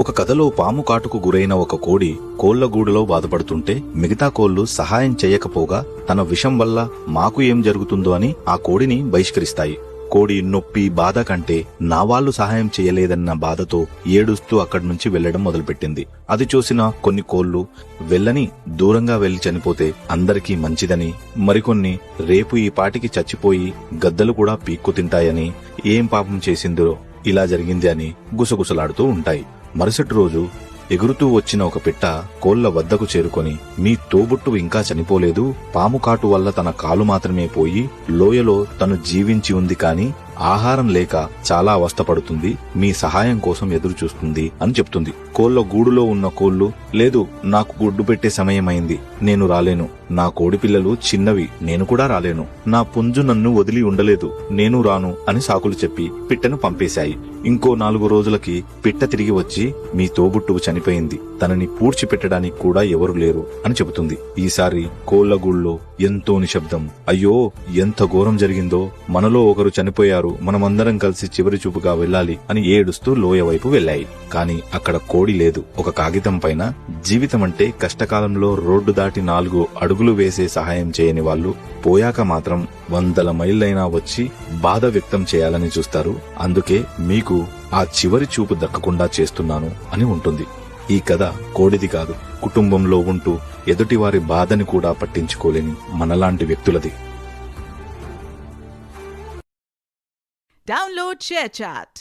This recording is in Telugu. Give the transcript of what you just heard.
ఒక కథలో పాము కాటుకు గురైన ఒక కోడి కోళ్ల గూడులో బాధపడుతుంటే మిగతా కోళ్లు సహాయం చేయకపోగా తన విషం వల్ల మాకు ఏం జరుగుతుందో అని ఆ కోడిని బహిష్కరిస్తాయి. కోడి నొప్పి బాధ కంటే నా వాళ్లు సహాయం చేయలేదన్న బాధతో ఏడుస్తూ అక్కడి నుంచి వెళ్లడం మొదలుపెట్టింది. అది చూసిన కొన్ని కోళ్లు వెళ్ళని దూరంగా వెళ్లి చనిపోతే అందరికీ మంచిదని, మరికొన్ని రేపు ఈ పాటికి చచ్చిపోయి గద్దలు కూడా పీక్కు తింటాయని, ఏం పాపం చేసిందో ఇలా జరిగింది అని గుసగుసలాడుతూ ఉంటాయి. మరుసటి రోజు ఎగురుతూ వచ్చిన ఒక పిట్ట కోళ్ల వద్దకు చేరుకొని, మీ తోబుట్టు ఇంకా చనిపోలేదు, పాము కాటు వల్ల తన కాలు మాత్రమే పోయి లోయలో తను జీవించి ఉంది, కాని ఆహారం లేక చాలా అవస్థపడుతుంది, మీ సహాయం కోసం ఎదురు చూస్తుంది అని చెప్తుంది. కోళ్ల గూడులో ఉన్న కోళ్లు, లేదు, నాకు గుడ్డు పెట్టే సమయమైంది, నేను రాలేను, నా కోడి పిల్లలు చిన్నవి, నేను కూడా రాలేను, నా పుంజు నన్ను వదిలి ఉండలేదు, నేను రాను అని సాకులు చెప్పి పిట్టను పంపేశాయి. ఇంకో 4 రోజులకి పిట్ట తిరిగి వచ్చి, మీ తోబుట్టువు చనిపోయింది, తనని పూడ్చి పెట్టడానికి కూడా ఎవరు లేరు అని చెబుతుంది. ఈసారి కోళ్ల గూళ్ళో ఎంతో నిశ్శబ్దం. అయ్యో, ఎంత ఘోరం జరిగిందో, మనలో ఒకరు చనిపోయారు, మనమందరం కలిసి చివరి చూపుగా వెళ్ళాలి అని ఏడుస్తూ లోయ వైపు వెళ్లాయి. కాని అక్కడ కోడి లేదు. ఒక కాగితం పైన, జీవితం అంటే కష్టకాలంలో రోడ్డు దాటి 4 అడుగులు వేసే సహాయం చేయని వాళ్ళు పోయాక మాత్రం 100 మైళ్ళైనా వచ్చి బాధ వ్యక్తం చేయాలని చూస్తారు, అందుకే మీకు ఆ చివరి చూపు దక్కకుండా చేస్తున్నాను అని ఉంటుంది. ఈ కథ కోడిది కాదు, కుటుంబంలో ఉంటూ ఎదుటివారి బాధని కూడా పట్టించుకోలేని మనలాంటి వ్యక్తులది. Download ShareChat.